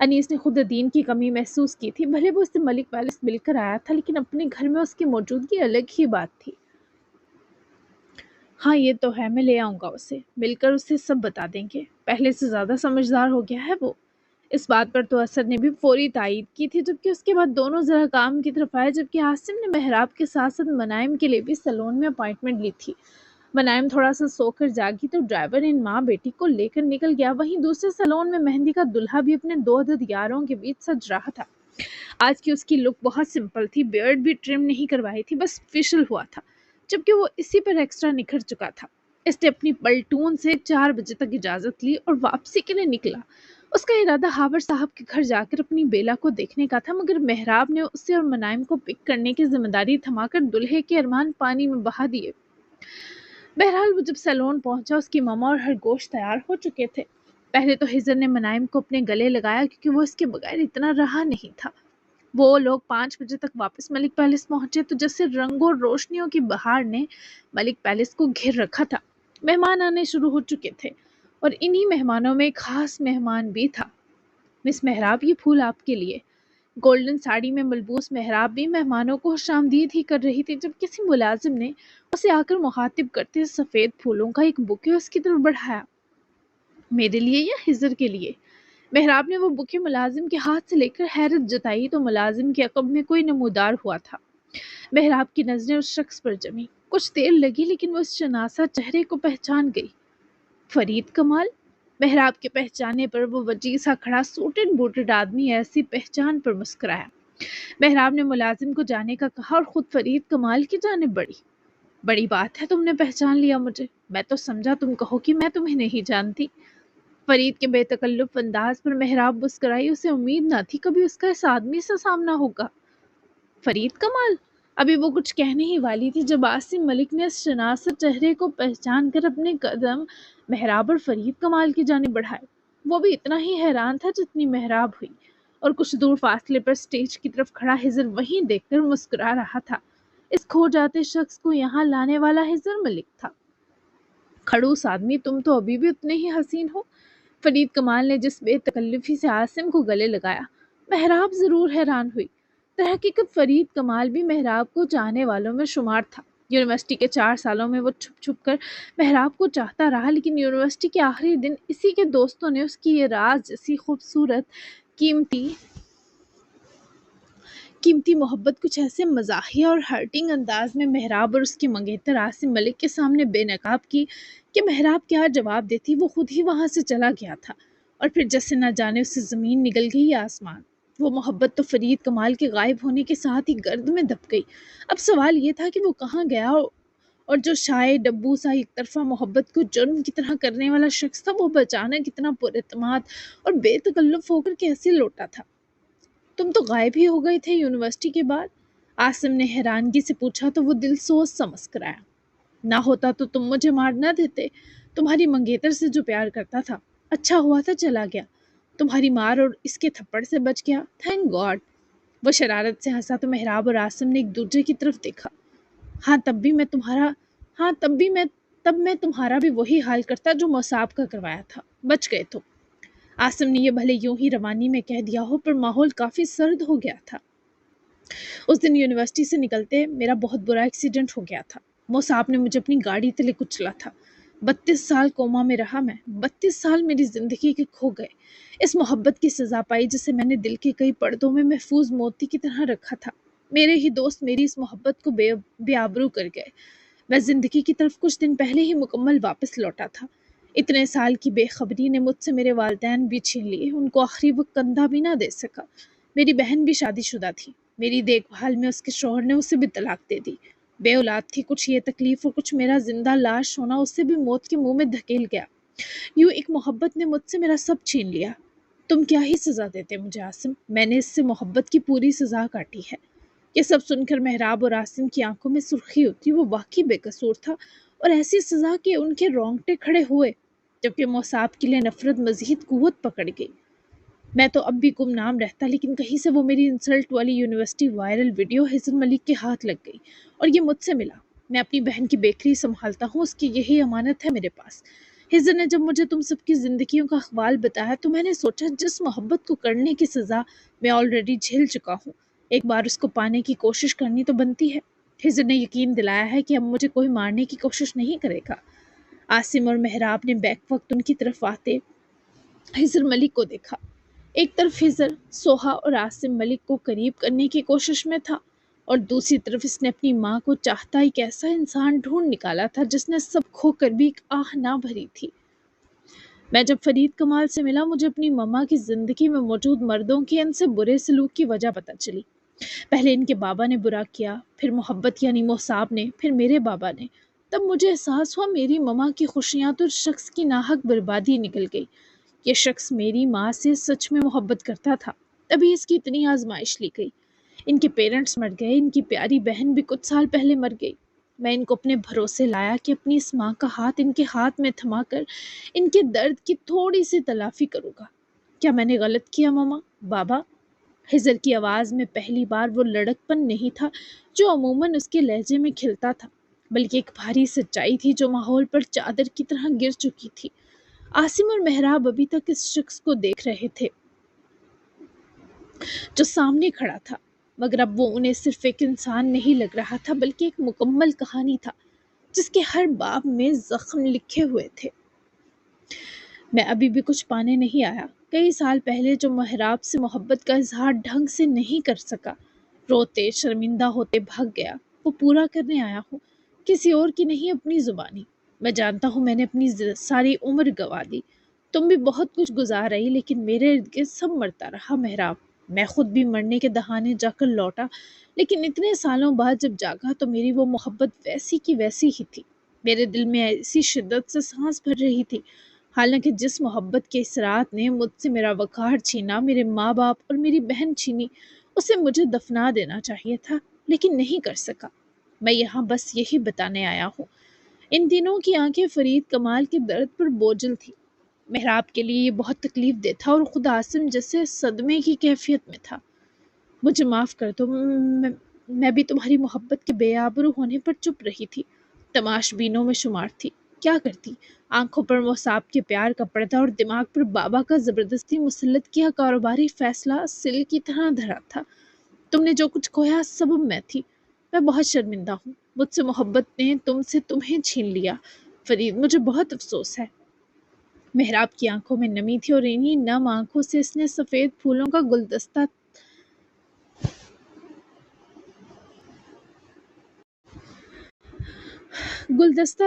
انیس نے خود دین کی کمی محسوس کی تھی، بھلے وہ اس سے ملک پیلس مل کر آیا تھا، لیکن اپنے گھر میں اس کی موجودگی الگ ہی بات تھی۔ ہاں یہ تو ہے، میں لے آؤں گا اسے، مل کر اسے سب بتا دیں گے، پہلے سے زیادہ سمجھدار ہو گیا ہے وہ۔ اس بات پر تو اسد نے بھی فوری تائید کی تھی، جبکہ اس کے بعد دونوں ذرا کام کی طرف آئے، جبکہ عاصم نے محراب کے ساتھ ساتھ منائم کے لیے بھی سیلون میں اپائنٹمنٹ لی تھی۔ منائم تھوڑا سا سو کر جاگی تو ڈرائیور ان ماں بیٹی کو لے کر نکل گیا، وہیں دوسرے سیلون میں مہندی کا دلہا بھی اپنے دو عدد یاروں کے بیچ سج رہا تھا۔ آج کی اس کی لک بہت سمپل تھی، بیئرڈ بھی ٹرم نہیں کروائی تھی، بس فیشل ہوا تھا، جبکہ وہ اسی پر ایکسٹرا نکھر چکا تھا۔ اس نے اپنی پلٹون سے 4 بجے تک اجازت لی اور واپسی کے لیے نکلا۔ اس کا ارادہ ہاور صاحب کے گھر جا کر اپنی بیلا کو دیکھنے کا تھا، مگر محراب نے اسے اور منائم کو پک کرنے کی ذمہ داری تھما کر دلہے کے ارمان پانی میں بہا دیے۔ بہرحال وہ جب سیلون پہنچا، اس کی ماما اور خرگوش تیار ہو چکے تھے۔ پہلے تو ہزر نے منائم کو اپنے گلے لگایا، کیونکہ وہ اس کے بغیر اتنا رہا نہیں تھا۔ وہ لوگ 5 بجے تک واپس ملک پیلس پہنچے تو جیسے رنگوں اور روشنیوں کی بہار نے ملک پیلس کو گھیر رکھا تھا۔ مہمان آنے شروع ہو چکے تھے اور انہی مہمانوں میں ایک خاص مہمان بھی تھا۔ مس محراب، یہ پھول آپ کے لیے۔ گولڈن ساڑی میں ملبوس محراب بھی مہمانوں کو خوش آمدید ہی کر رہی تھی، جب کسی ملازم نے اسے آ کر مخاطب کرتے سفید پھولوں کا ایک بوکے اس کی طرف بڑھایا۔ میرے لیے یا ہزر کے لیے؟ محراب نے وہ بوکے ملازم کے ہاتھ سے لے کر حیرت جتائی تو ملازم کے عقب میں کوئی نمودار ہوا تھا۔ محراب کی نظریں اس شخص پر جمی، کچھ دیر لگی لیکن وہ اس شناسا چہرے کو پہچان گئی۔ فرید کمال؟ محراب کے پہچانے پر وہ وجیح سا کھڑا سوٹڈ بوٹڈ آدمی ایسی پہچان پر مسکرایا۔ محراب نے ملازم کو جانے کا کہا اور خود فرید کمال کی جانب بڑھی۔ بڑی بات ہے تم نے پہچان لیا مجھے، میں تو سمجھا تم کہو کہ میں تمہیں نہیں جانتی۔ فرید کے بے تکلف انداز پر محراب مسکرائی، اسے امید نہ تھی کبھی اس کا اس آدمی سے سامنا ہوگا۔ فرید کمال؟ ابھی وہ کچھ کہنے ہی والی تھی جب عاصم ملک نے اس شناسا چہرے کو پہچان کر اپنے قدم محراب اور فرید کمال کی جانب بڑھائے۔ وہ بھی اتنا ہی حیران تھا جتنی محراب ہوئی، اور کچھ دور فاصلے پر سٹیج کی طرف کھڑا ہزر وہیں دیکھ کر مسکرا رہا تھا۔ اس کھو جاتے شخص کو یہاں لانے والا ہزر ملک تھا۔ کھڑوس آدمی، تم تو ابھی بھی اتنے ہی حسین ہو۔ فرید کمال نے جس بے تکلفی سے عاصم کو گلے لگایا، محراب ضرور حیران ہوئی۔ در حقیقت فرید کمال بھی محراب کو چاہنے والوں میں شمار تھا۔ یونیورسٹی کے 4 سالوں میں وہ چھپ چھپ کر محراب کو چاہتا رہا، لیکن یونیورسٹی کے آخری دن اسی کے دوستوں نے اس کی یہ راز جیسی خوبصورت قیمتی محبت کچھ ایسے مزاحیہ اور ہرٹنگ انداز میں محراب اور اس کے منگیتر عاصم ملک کے سامنے بے نقاب کی کہ محراب کیا جواب دیتی۔ وہ خود ہی وہاں سے چلا گیا تھا، اور پھر جیسے نہ جانے اس سے زمین نگل گئی یا آسمان۔ وہ محبت تو فرید کمال کے غائب ہونے کے ساتھ ہی گرد میں دب گئی۔ اب سوال یہ تھا کہ وہ کہاں گیا، اور جو شائع ڈبو سا ایک طرفہ محبت کو جرم کی طرح کرنے والا شخص تھا، وہ اچانک اتنا پر اعتماد اور بے تکلف ہو کر کیسے لوٹا تھا؟ تم تو غائب ہی ہو گئے تھے یونیورسٹی کے بعد؟ عاصم نے حیرانگی سے پوچھا تو وہ دل سوز سا مسکرایا۔ نہ ہوتا تو تم مجھے مار نہ دیتے، تمہاری منگیتر سے جو پیار کرتا تھا، اچھا ہوا تھا چلا گیا، تمہاری مار اور اس کے تھپڑ سے بچ گیا، تھینک گاڈ۔ وہ شرارت سے ہنسا تو محراب اور عاصم نے ایک دوسرے کی طرف دیکھا۔ تب میں تمہارا بھی وہی حال کرتا جو مصعب کا کروایا تھا، بچ گئے تو۔ عاصم نے یہ بھلے یوں ہی روانی میں کہہ دیا ہو، پر ماحول کافی سرد ہو گیا تھا۔ اس دن یونیورسٹی سے نکلتے میرا بہت برا ایکسیڈنٹ ہو گیا تھا۔ مصعب نے مجھے اپنی گاڑی تلے کچلا تھا۔ 32 سال کوما میں رہا میں، 32 سال میری زندگی کے کھو گئے۔ اس محبت کی سزا پائی جسے میں نے دل کے کئی پردوں میں محفوظ موتی کی طرح رکھا تھا۔ میرے ہی دوست میری اس محبت کو بے آبرو کر گئے۔ میں زندگی کی طرف کچھ دن پہلے ہی مکمل واپس لوٹا تھا۔ اتنے سال کی بے خبری نے مجھ سے میرے والدین بھی چھین لیے، ان کو آخری وقت کندھا بھی نہ دے سکا۔ میری بہن بھی شادی شدہ تھی، میری دیکھ بھال میں اس کے شوہر نے اسے بھی طلاق دے دی۔ بے اولاد تھی، کچھ یہ تکلیف اور کچھ میرا زندہ لاش ہونا اسے بھی موت کے منہ میں دھکیل گیا۔ یوں ایک محبت نے مجھ سے میرا سب چھین لیا۔ تم کیا ہی سزا دیتے مجھے عاصم، میں نے اس سے محبت کی پوری سزا کاٹی ہے۔ یہ سب سن کر محراب اور عاصم کی آنکھوں میں سرخی ہوتی، وہ واقعی بے قصور تھا، اور ایسی سزا کہ ان کے رونگٹے کھڑے ہوئے، جبکہ مصعب کے لیے نفرت مزید قوت پکڑ گئی۔ میں تو اب بھی گمنام رہتا، لیکن کہیں سے وہ میری انسلٹ والی یونیورسٹی وائرل ویڈیو ہزر ملک کے ہاتھ لگ گئی اور یہ مجھ سے ملا۔ میں اپنی بہن کی بیکری سنبھالتا ہوں، اس کی یہی امانت ہے میرے پاس۔ ہزر نے جب مجھے تم سب کی زندگیوں کا احوال بتایا تو میں نے سوچا جس محبت کو کرنے کی سزا میں آلریڈی جھیل چکا ہوں، ایک بار اس کو پانے کی کوشش کرنی تو بنتی ہے۔ ہزر نے یقین دلایا ہے کہ اب مجھے کوئی مارنے کی کوشش نہیں کرے گا۔ عاصم اور مہراب نے بیک وقت ان کی طرف آتے ہزر ملک کو دیکھا۔ ایک طرف ہزر سوہا اور عاصم ملک کو قریب کرنے کی کوشش میں تھا، اور دوسری طرف اس نے اپنی ماں کو چاہتا ایک ایسا انسان ڈھونڈ نکالا تھا جس نے سب کھو کر بھی ایک آہ نہ بھری تھی۔ میں جب فرید کمال سے ملا مجھے اپنی ماما کی زندگی میں موجود مردوں کے ان سے برے سلوک کی وجہ پتہ چلی۔ پہلے ان کے بابا نے برا کیا، پھر محبت یعنی موصاب نے، پھر میرے بابا نے۔ تب مجھے احساس ہوا میری ماما کی خوشیاں تو شخص کی ناحق بربادی نکل گئی۔ یہ شخص میری ماں سے سچ میں محبت کرتا تھا، تبھی اس کی اتنی آزمائش لی گئی۔ ان کے پیرنٹس مر گئے، ان کی پیاری بہن بھی کچھ سال پہلے مر گئی۔ میں ان کو اپنے بھروسے لایا کہ اپنی اس ماں کا ہاتھ ان کے ہاتھ میں تھما کر ان کے درد کی تھوڑی سی تلافی کروں گا۔ کیا میں نے غلط کیا ماما، بابا؟ ہزر کی آواز میں پہلی بار وہ لڑک پن نہیں تھا جو عموماً اس کے لہجے میں کھلتا تھا، بلکہ ایک بھاری سچائی تھی جو ماحول پر چادر کی طرح گر چکی تھی۔ عاصم اور مہراب ابھی تک اس شخص کو دیکھ رہے تھے جو سامنے کھڑا تھا، مگر اب وہ انہیں صرف ایک انسان نہیں لگ رہا تھا بلکہ ایک مکمل کہانی تھا جس کے ہر باب میں زخم لکھے ہوئے تھے۔ میں ابھی بھی کچھ پانے نہیں آیا۔ کئی سال پہلے جو محراب سے محبت کا اظہار ڈھنگ سے نہیں کر سکا، روتے شرمندہ ہوتے بھاگ گیا، وہ پورا کرنے آیا ہوں، کسی اور کی نہیں، اپنی زبانی۔ میں جانتا ہوں میں نے اپنی ساری عمر گوا دی، تم بھی بہت کچھ گزار رہی، لیکن میرے ارد گرد سب مرتا رہا محراب۔ میں خود بھی مرنے کے دہانے جا کر لوٹا، لیکن اتنے سالوں بعد جب جاگا تو میری وہ محبت ویسی کی ویسی ہی تھی، میرے دل میں ایسی شدت سے سانس بھر رہی تھی۔ حالانکہ جس محبت کے اثرات نے مجھ سے میرا وقار چھینا، میرے ماں باپ اور میری بہن چھینی، اسے مجھے دفنا دینا چاہیے تھا، لیکن نہیں کر سکا۔ میں یہاں بس یہی بتانے آیا ہوں۔ ان دنوں کی آنکھیں فرید کمال کے درد پر بوجھل تھی۔ محراب کے لیے یہ بہت تکلیف دہ تھا اور خود عاصم جیسے صدمے کی کیفیت میں تھا۔ مجھے معاف کر دو، میں بھی تمہاری محبت کے بے آبرو ہونے پر چپ رہی تھی، تماش بینوں میں شمار تھی۔ کیا کرتی؟ آنکھوں پر موصاب کے پیار کا پردہ اور دماغ پر بابا کا زبردستی مسلط کیا کاروباری فیصلہ سل کی طرح دھرا تھا۔ تم نے جو کچھ کھویا سبب میں تھی۔ میں بہت شرمندہ ہوں، مجھ سے محبت نے تم سے تمہیں چھین لیا فرید، مجھے بہت افسوس ہے۔ محراب کی آنکھوں میں نمی تھی اور انہی نم آنکھوں سے اس نے سفید پھولوں کا گلدستہ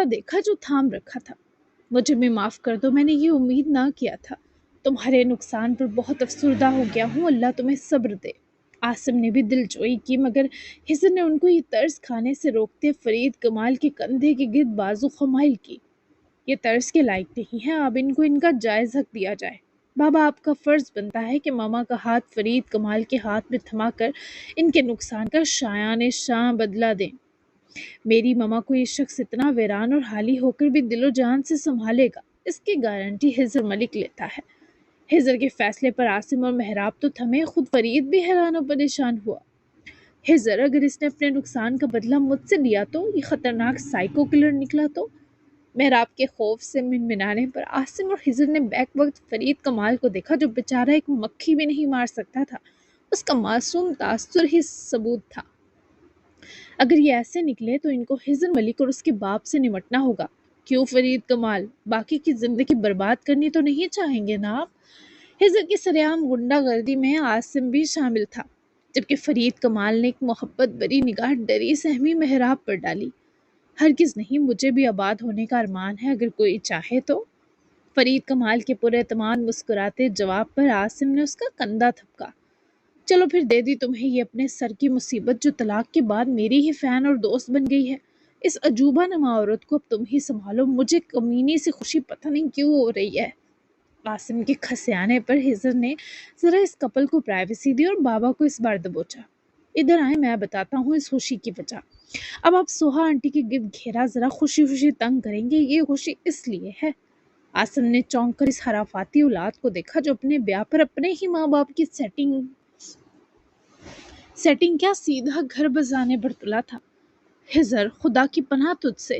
دیکھا جو تھام رکھا تھا۔ مجھے بھی معاف کر دو، میں نے یہ امید نہ کیا تھا۔ تمہارے نقصان پر بہت افسردہ ہو گیا ہوں، اللہ تمہیں صبر دے۔ عاصم نے بھی دل جوئی کی، مگر ہزر نے ان کو یہ طرز کھانے سے روکتے فرید کمال کے کندھے کے گرد بازو خمائل کی۔ یہ طرز کے لائق نہیں ہے، اب ان کو ان کا جائز حق دیا جائے۔ بابا، آپ کا فرض بنتا ہے کہ ماما کا ہاتھ فرید کمال کے ہاتھ میں تھما کر ان کے نقصان کا شایان شاں بدلہ دیں۔ میری ماما کو یہ شخص اتنا ویران اور حالی ہو کر بھی دل و جان سے سنبھالے گا، اس کی گارنٹی ہزر ملک لیتا ہے۔ ہزر کے فیصلے پر عاصم اور محراب تو تھمے، خود فرید بھی حیران و پریشان ہوا۔ ہزر، اگر اس نے اپنے نقصان کا بدلہ مجھ سے لیا تو یہ خطرناک سائیکو کلر نکلا تو؟ محراب کے خوف سے منمنانے پر عاصم اور ہزر نے بیک وقت فرید کمال کو دیکھا جو بیچارہ ایک مکھی بھی نہیں مار سکتا تھا، اس کا معصوم تاثر ہی ثبوت تھا۔ اگر یہ ایسے نکلے تو ان کو ہزر ملک اور اس کے باپ سے نمٹنا ہوگا۔ کیوں فرید کمال، باقی کی زندگی برباد کرنی تو نہیں چاہیں گے نا آپ؟ ہزر کی سرعام غنڈہ گردی میں عاصم بھی شامل تھا، جبکہ فرید کمال نے ایک محبت بری نگاہ ڈری سہمی محراب پر ڈالی۔ ہرگز نہیں، مجھے بھی آباد ہونے کا ارمان ہے، اگر کوئی چاہے تو۔ فرید کمال کے پورے اعتماد مسکراتے جواب پر عاصم نے اس کا کندھا تھپکا۔ چلو پھر دے دی تمہیں یہ اپنے سر کی مصیبت جو طلاق کے بعد میری ہی فین اور دوست بن گئی ہے۔ اس عجوبہ نما عورت کو اب تم ہی سنبھالو، مجھے کمینی سے خوشی پتہ نہیں کیوں ہو رہی ہے۔ عاصم کے کھسیانے پر ہزر نے ذرا اس کپل کو پرائیویسی دی اور بابا کو اس بار دبوچا۔ ادھر آئیں، میں بتاتا ہوں اس خوشی کی وجہ۔ اب آپ سوہا آنٹی کے گرد گھیرا ذرا خوشی خوشی تنگ کریں گے، یہ خوشی اس لیے ہے۔ عاصم نے چونک کر اس حرافاتی اولاد کو دیکھا جو اپنے بیاہ پر اپنے ہی ماں باپ کی سیٹنگ کیا سیدھا گھر بسانے پر تلا تھا۔ ہزر، خدا کی پناہ تجھ سے،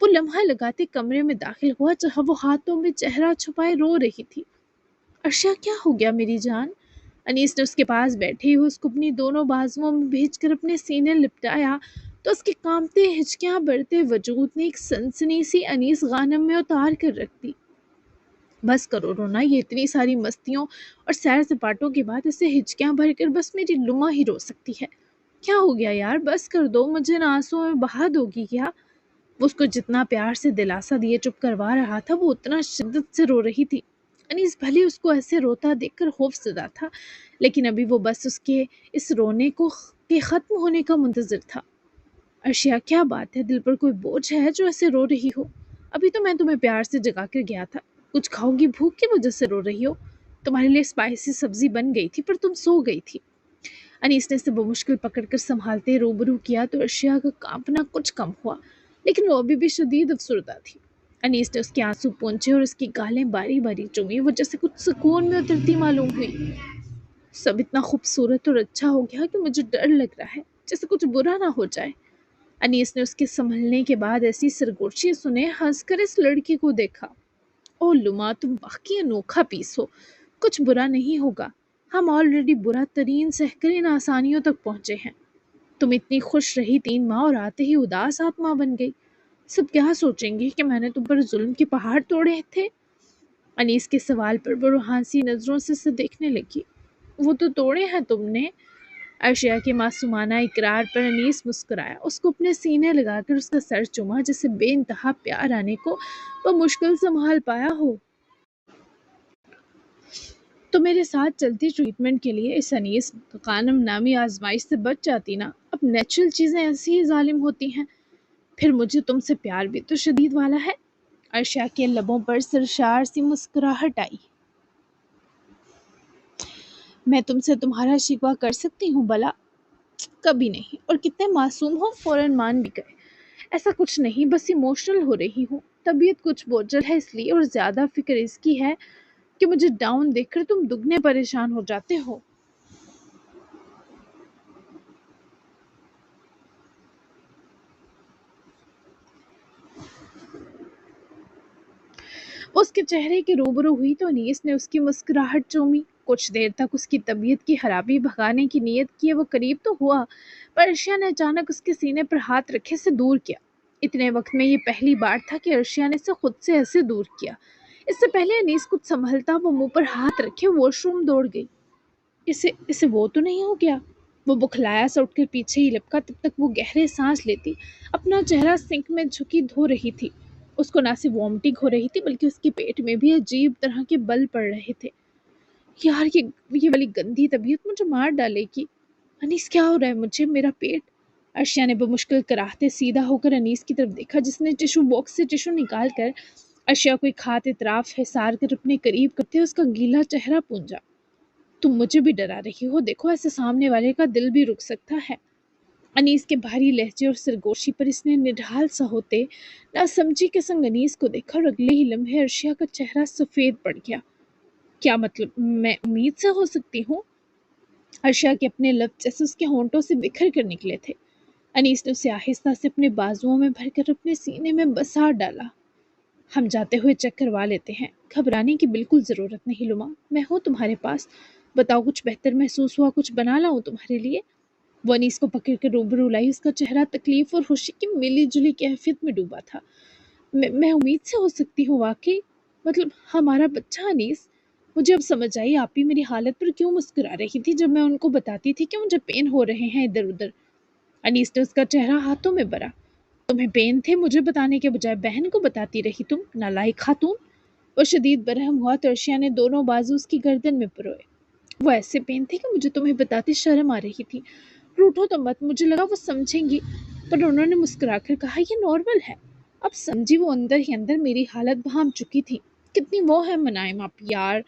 وہ لمحہ لگاتے کمرے میں داخل ہوا جہاں وہ ہاتھوں میں چہرہ چھپائے رو رہی تھی۔ ارشیا کیا ہو گیا میری جان؟ انیس نے اس کے پاس بیٹھے ہوئے اس کو اپنی دونوں بازوؤں میں بھیج کر اپنے سینے لپٹایا تو اس کے کانپتے ہچکیاں بڑھتے وجود نے ایک سنسنی سی انیس غانم میں اتار کر رکھ دی۔ بس کرو رونا، یہ اتنی ساری مستیوں اور سیر سپاٹوں کے بعد اسے ہچکیاں بھر کر بس میری لما ہی رو سکتی ہے۔ کیا ہو گیا یار، بس کر دو، مجھے ان آنسوؤں میں بہا دو گی کیا؟ وہ اس کو جتنا پیار سے دلاسا دیے چپ کروا رہا تھا وہ اتنا شدت سے رو رہی تھی۔ انیس بھلے اس کو ایسے روتا دیکھ کر خوف زدہ تھا، لیکن ابھی وہ بس اس کے اس رونے کو کے ختم ہونے کا منتظر تھا۔ ارشیا کیا بات ہے، دل پر کوئی بوجھ ہے جو ایسے رو رہی ہو؟ ابھی تو میں تمہیں پیار سے جگا کر گیا تھا، کچھ کھاؤ گی؟ بھوک کی وجہ سے رو رہی ہو؟ تمہارے لیے اسپائسی سبزی بن گئی تھی پر تم سو گئی تھی۔ انیس نے اسے بمشکل پکڑ کر سنبھالتے روبرو کیا تو ارشیا کا کانپنا کچھ کم ہوا، لیکن وہ ابھی بھی شدید افسردہ تھی۔ انیس نے اس کے آنسو پونچھے اور اس کی گالیں باری باری چومی، وہ جیسے کچھ سکون میں اترتی معلوم ہوئی۔ سب اتنا خوبصورت اور اچھا ہو گیا کہ مجھے ڈر لگ رہا ہے جیسے کچھ برا نہ ہو جائے۔ انیس نے اس کے سنبھلنے کے بعد ایسی سرگوشی سنے ہنس کر اس لڑکی کو دیکھا۔ او لما، تم واقعی انوکھا پیس ہو، کچھ برا نہیں ہوگا، ہم آلریڈی برا ترین سہ کر ان آسانیوں تک پہنچے ہیں۔ تم اتنی خوش رہی 3 ماہ اور آتے ہی اداس آتما بن گئی، سب کیا سوچیں گے کہ میں نے تم پر ظلم کے پہاڑ توڑے تھے؟ انیس کے سوال پر وہ روحانسی نظروں سے اسے دیکھنے لگی۔ وہ تو توڑے ہیں تم نے۔ ارشیا کے معصومانہ اقرار پر انیس مسکرایا، اس کو اپنے سینے لگا کر اس کا سر چوما جسے بے انتہا پیار آنے کو وہ مشکل سنبھال پایا ہو۔ تو میرے ساتھ چلتی ٹریٹمنٹ کے لیے اس انیس غانم نامی آزمائش سے بچ جاتی نا، اب نیچرل چیزیں ایسی ہی ظالم ہوتی ہیں۔ پھر مجھے تم سے پیار بھی تو شدید والا ہے۔ ارشیا کے لبوں پر سرشار سی مسکراہٹ آئی۔ میں تم سے تمہارا شکوہ کر سکتی ہوں بلا؟ کبھی نہیں، اور کتنے معصوم ہو فوراً مان بھی گئے۔ ایسا کچھ نہیں، بس ایموشنل ہو رہی ہوں، طبیعت کچھ بوجھل ہے اس لیے، اور زیادہ فکر اس کی ہے کہ مجھے ڈاؤن دیکھ کر تم دگنے پریشان ہو جاتے ہو۔ اس کے چہرے کے روبرو ہوئی تو انیس نے اس کی مسکراہٹ چومی۔ کچھ دیر تک اس کی طبیعت کی خرابی بھگانے کی نیت کیے وہ قریب تو ہوا، پر ارشیا نے اچانک اس کے سینے پر ہاتھ رکھے سے دور کیا۔ اتنے وقت میں یہ پہلی بار تھا کہ ارشیا نے اسے خود سے ایسے دور کیا۔ اس سے پہلے انیس کچھ سنبھلتا وہ منہ پر ہاتھ رکھے واش روم دوڑ گئی۔ اسے وہ تو نہیں ہو گیا؟ وہ بکھلایا سا اٹھ کر پیچھے ہی لپکا، تب تک وہ گہرے سانس لیتی اپنا چہرہ سنک میں جھکی دھو رہی تھی۔ اس کو نہ صرف وامٹنگ ہو رہی تھی بلکہ اس کے پیٹ میں بھی عجیب طرح کے بل پڑ رہے تھے۔ یار یہ والی گندی طبیعت مجھے مار ڈالے گی۔ انیس کیا ہو رہا ہے مجھے، میرا پیٹ؟ ارشیا نے بمشکل کراہتے سیدھا ہو کر انیس کی طرف دیکھا، جس نے ٹشو باکس سے ٹشو نکال کر ارشیا کو ایک ہاتھ اطراف حصار کر اپنے قریب کرتے اس کا گیلا چہرہ پونجا۔ تم مجھے بھی ڈرا رہی ہو، دیکھو ایسے سامنے والے کا دل بھی رک سکتا ہے۔ انیس کے بھاری لہجے اور سرگوشی پر اس نے نڈھال سا ہوتے نہ سمجھی کے سنگ انیس کو دیکھا اور اگلے ہی لمحے ارشیا کا چہرہ سفید پڑ گیا۔ کیا مطلب؟ میں امید سے ہو سکتی ہوں؟ ارشیا کے اپنے لب جیسے اس کے ہونٹوں سے بکھر کر نکلے تھے۔ انیس نے اسے آہستہ سے اپنے بازوؤں میں بھر کر اپنے سینے میں بسا ڈالا۔ ہم جاتے ہوئے چیک کروا لیتے ہیں، گھبرانے کی بالکل ضرورت نہیں لما، میں ہوں تمہارے پاس، بتاؤ کچھ بہتر محسوس ہوا، کچھ بنا لاؤں تمہارے لیے؟ وہ انیس کو پکڑ کر روبرو لائی، اس کا چہرہ تکلیف اور خوشی کی ملی جلی کیفیت میں ڈوبا تھا۔ میں امید سے ہو سکتی ہوں واقعی؟ مطلب ہمارا بچہ؟ انیس، مجھے اب سمجھ آئی آپ ہی میری حالت پر کیوں مسکرا رہی تھی جب میں ان کو بتاتی تھی کہ مجھے پین ہو رہے ہیں ادھر ادھر۔ انیس نے اس کا چہرہ ہاتھوں میں بھرا۔ تمہیں پین تھے، مجھے بتانے کے بجائے بہن کو بتاتی رہی تم، نالائق خاتون۔ وہ شدید برہم ہوا تو ارشیا نے دونوں بازو اس کی گردن میں پروئے۔ وہ ایسے پین تھے کہ مجھے تمہیں بتاتے شرم آ رہی تھی، روٹھو تو مت، مجھے لگا وہ سمجھیں گی، پر انہوں نے مسکرا کر کہا یہ نارمل ہے۔ اب سمجھی وہ اندر ہی اندر میری حالت بہام چکی تھی، کتنی وہ ہے منائم آپ یار۔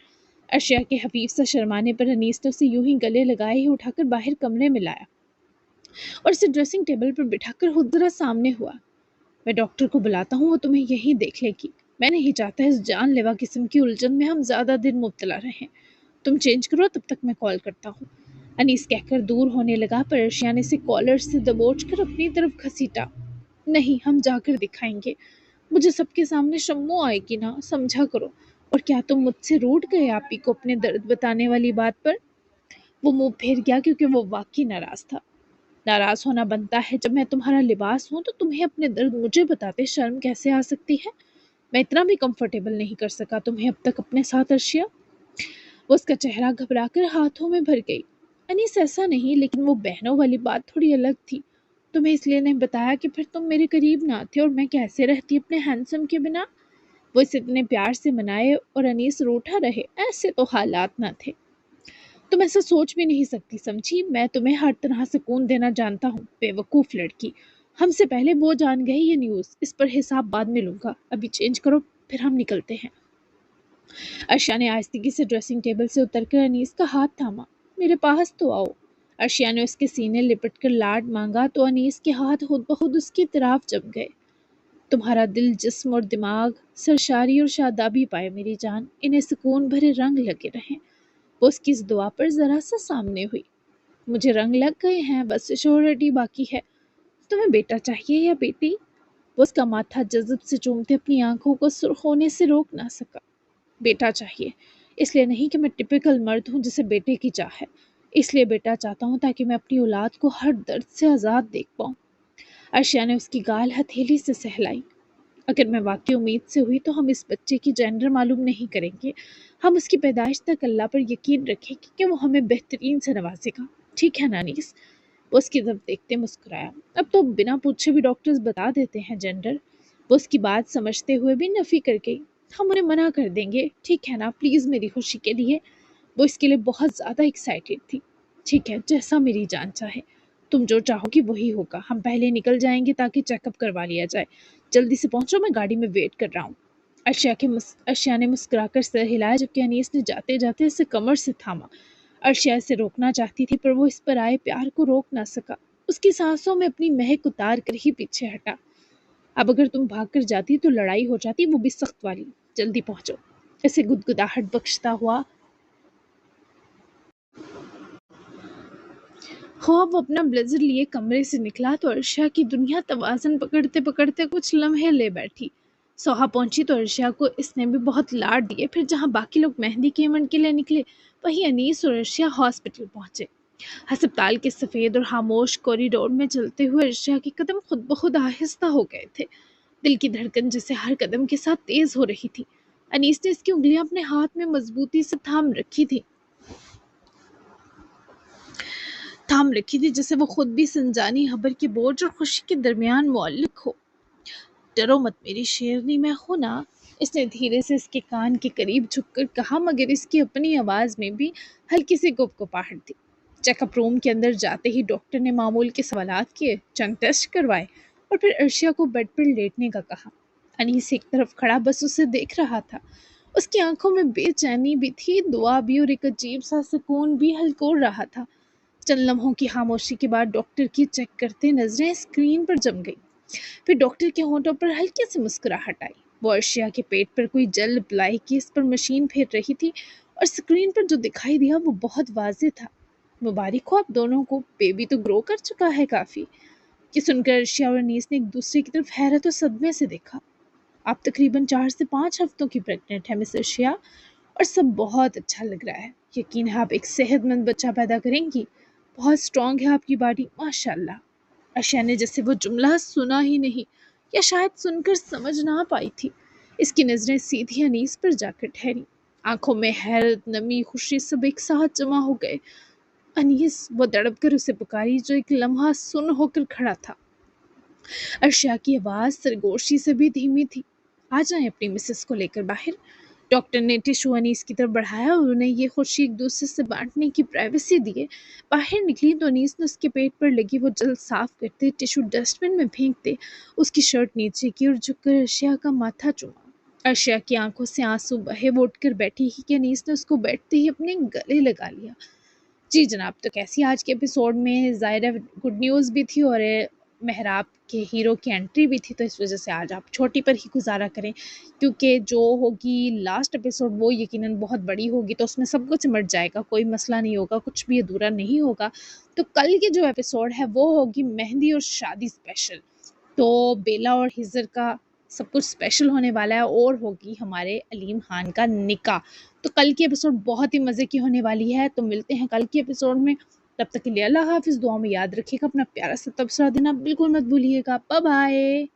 ارشیا کے حفیف سا شرمانے پر انیس نے اسے یوں ہی گلے لگائے ہی اٹھا کر باہر کمرے میں لایا اور اسے ڈریسنگ ٹیبل پر بٹھا کر خود ذرا سامنے ہوا۔ میں ڈاکٹر کو بلاتا ہوں، وہ تمہیں یہیں دیکھ لے گی، میں نہیں چاہتا اس جان لیوا قسم کی الجھن میں ہم زیادہ دن مبتلا رہیں، تم چینج کرو، تب تک میں کال کرتا ہوں۔ انیس کہہ کر دور ہونے لگا، پر ارشیا نے اسے کالر سے دبوچ کر اپنی طرف گھسیٹا۔ نہیں، ہم جا کر دکھائیں گے، مجھے سب کے سامنے شمو آئے گی نا، سمجھا کرو۔ اور کیا تم مجھ سے روٹھ گئے آپی کو اپنے درد بتانے والی بات پر؟ وہ منہ پھیر گیا کیونکہ وہ واقعی ناراض تھا۔ ناراض ہونا بنتا ہے، جب میں تمہارا لباس ہوں تو تمہیں اپنے درد مجھے بتاتے شرم کیسے آ سکتی ہے؟ میں اتنا بھی کمفرٹیبل نہیں کر سکا تمہیں اب تک اپنے ساتھ ارشیا؟ وہ اس کا چہرہ گھبرا کر ہاتھوں میں بھر گئی۔ انیس ایسا نہیں، لیکن وہ بہنوں والی بات تھوڑی الگ تھی۔ تمہیں اس لیے نہیں بتایا کہ پھر تم میرے قریب نہ تھے اور میں کیسے رہتی اپنے ہینڈسم کے بنا؟ وہ اسے اتنے پیار سے منائے اور انیس روٹھا رہے، ایسے تو حالات نہ تھے۔ تم ایسا سوچ بھی نہیں سکتی، سمجھی؟ میں تمہیں ہر طرح سکون دینا جانتا ہوں، بے وقوف لڑکی۔ ہم سے پہلے وہ جان گئے یہ نیوز، اس پر حساب بعد میں لوں گا، ابھی چینج کرو پھر ہم نکلتے ہیں۔ ارشیا نے آہستگی سے ڈریسنگ ٹیبل سے اتر کر انیس کا ہاتھ تھاما۔ میرے پاس تو آؤ۔ ارشیا نے اس کے سینے لپٹ کر لاڈ مانگا تو انیس کے ہاتھ خود بخود اس کی طرف جم گئے۔ تمہارا دل، جسم اور دماغ سرشاری اور شادابی پائے میری جان، انہیں سکون بھرے رنگ لگے رہیں۔ وہ اس کی اس دعا پر ذرا سا سامنے ہوئی۔ مجھے رنگ لگ گئے ہیں، بس شوہرٹی باقی ہے۔ تمہیں بیٹا چاہیے یا بیٹی؟ وہ اس کا ماتھا جذب سے چومتے اپنی آنکھوں کو سرخ ہونے سے روک نہ سکا۔ بیٹا چاہیے، اس لیے نہیں کہ میں ٹپیکل مرد ہوں جسے بیٹے کی چاہ ہے، اس لیے بیٹا چاہتا ہوں تاکہ میں اپنی اولاد کو ہر درد سے آزاد دیکھ پاؤں۔ ارشیا نے اس کی گال ہتھیلی سے سہلائی۔ اگر میں واقعی امید سے ہوئی تو ہم اس بچے کی جینڈر معلوم نہیں کریں گے، ہم اس کی پیدائش تک اللہ پر یقین رکھیں گے کہ وہ ہمیں بہترین سے نوازے گا، ٹھیک ہے نانیس؟ وہ اس کی طرف دیکھتے مسکرایا۔ اب تو بنا پوچھے بھی ڈاکٹرز بتا دیتے ہیں جینڈر۔ وہ اس کی بات سمجھتے ہوئے بھی نفی کر گئی۔ ہم انہیں منع کر دیں گے، ٹھیک ہے نا؟ پلیز میری خوشی کے لیے۔ وہ اس کے لیے بہت زیادہ ایکسائٹیڈ تھی۔ ٹھیک ہے، جیسا میری جان چاہے، تم جو چاہو گی وہی ہوگا۔ ہم پہلے نکل جائیں گے تاکہ چیک اپ کروا لیا جائے۔ جلدی سے پہنچو، میں گاڑی میں ویٹ کر رہا ہوں۔ ارشیا نے مسکرا کر سر ہلایا جبکہ انیس نے جاتے جاتے اسے کمر سے تھاما۔ ارشیا اسے روکنا چاہتی تھی پر وہ اس پر آئے پیار کو روک نہ سکا۔ اس کی سانسوں میں اپنی مہک اتار کر ہی پیچھے ہٹا۔ اب اگر تم بھاگ کر جاتی تو لڑائی ہو جاتی، وہ بھی سخت والی۔ جلدی پہنچو، اسے گدگداہٹ بخشتا ہوا خواب وہ اپنا بلیزر لیے کمرے سے نکلا تو ارشیا کی دنیا توازن پکڑتے پکڑتے کچھ لمحے لے بیٹھی۔ سوہا پہنچی تو ارشیا کو اس نے بھی بہت لاڈ دیے۔ پھر جہاں باقی لوگ مہندی کے ایونٹ کے لیے نکلے، وہیں انیس اور ارشیا ہاسپٹل پہنچے۔ ہسپتال کے سفید اور خاموش کوریڈور میں چلتے ہوئے ارشیا کے قدم خود بخود آہستہ ہو گئے تھے، دل کی دھڑکن جیسے ہر قدم کے ساتھ تیز ہو رہی تھی۔ انیس نے اس کی انگلیاں اپنے ہاتھ میں مضبوطی سے تھام رکھی تھی جیسے وہ خود بھی سنجانی خبر کے بوجھ اور خوشی کے درمیان معلق ہو۔ ڈرو مت میری شیرنی، میں ہوں نا، اس نے دھیرے سے اس کے کان کے قریب جھک کر کہا، مگر اس کی اپنی آواز میں بھی ہلکی سی گپگپاہٹ تھی۔ چیک اپ روم کے اندر جاتے ہی ڈاکٹر نے معمول کے سوالات کیے، چند ٹیسٹ کروائے اور پھر ارشیا کو بیڈ پر لیٹنے کا کہا۔ انیس ایک طرف کھڑا بس اسے دیکھ رہا تھا۔ اس کی آنکھوں میں بے چینی بھی تھی، دعا بھی، اور ایک عجیب سا سکون بھی ہلکور رہا تھا۔ چند لمحوں کی خاموشی کے بعد ڈاکٹر کی چیک کرتے نظریں اسکرین پر جم گئی۔ پھر ڈاکٹر کے ہونٹوں پر ہلکی سی مسکراہٹ آئی۔ وہ ارشیا کے پیٹ پر کوئی جیل اپلائی کی اس پر مشین پھیر رہی تھی اور اسکرین پر جو دکھائی دیا وہ بہت واضح تھا۔ مبارک ہو آپ دونوں کو، بیبی تو گرو کر چکا ہے کافی۔ یہ سن کر ارشیا اور انیس نے ایک دوسرے کی طرف حیرت و صدمے سے دیکھا۔ آپ تقریباً 4 سے 5 ہفتوں کی پریگننٹ ہے مس ارشیا، اور سب بہت اچھا لگ رہا ہے۔ یقین ہے آپ ایک صحت مند بچہ پیدا کریں گی، بہت اسٹرانگ ہے آپ کی باڈی، ماشاء اللہ۔ ارشیا نے جیسے وہ جملہ سنا ہی نہیں یا شاید سن کر سمجھ نہ پائی تھی۔ اس کی نظریں سیدھی انیس پر جا کر ٹھہری، آنکھوں میں حیرت، نمی، خوشی سب ایک ساتھ جمع ہو گئے۔ انیس، وہ تڑپ کر اسے پکاری جو ایک لمحہ سن ہو کر کھڑا تھا۔ ارشیا کی آواز سرگوشی سے بھی دھیمی تھی۔ آ جائیں اپنی مسز کو لے کر باہر۔ ڈاکٹر نے ٹیشو انیس کی طرف بڑھایا اور انہیں یہ خوشی ایک دوسرے سے بانٹنے کی پرائیویسی دیے۔ باہر نکلی تو انیس نے اس کے پیٹ پر لگی وہ جلد صاف کرتے، ٹیشو ڈسٹ بن میں پھینکتے، اس کی شرٹ نیچے کی اور جھک کر ارشیا کا ماتھا چوما۔ ارشیا کی آنکھوں سے آنسو بہے، وہ اٹھ کر بیٹھی ہی کہ انیس نے اس کو بیٹھتے ہی اپنے گلے لگا لیا۔ جی جناب، تو کیسی آج کے ایپیسوڈ میں ظاہر گڈ نیوز بھی تھی اور محراب کے ہیرو کی انٹری بھی تھی، تو اس وجہ سے آج آپ چھوٹی پر ہی گزارا کریں، کیونکہ جو ہوگی لاسٹ ایپیسوڈ وہ یقیناً بہت بڑی ہوگی، تو اس میں سب کچھ سمٹ جائے گا، کوئی مسئلہ نہیں ہوگا، کچھ بھی ادھورا نہیں ہوگا۔ تو کل کی جو ایپیسوڈ ہے وہ ہوگی مہندی اور شادی اسپیشل۔ تو بیلا اور ہزر کا سب کچھ اسپیشل ہونے والا ہے اور ہوگی ہمارے علیم خان کا نکاح. تو کل کی ایپیسوڈ بہت ہی مزے کی ہونے والی ہے. تو ملتے ہیں کل کی ایپیسوڈ میں. تب تک کے لیے اللہ حافظ. دعا میں یاد رکھیے گا اپنا پیارا سا تبصرہ دینا بالکل مت بھولیے گا. Bye bye.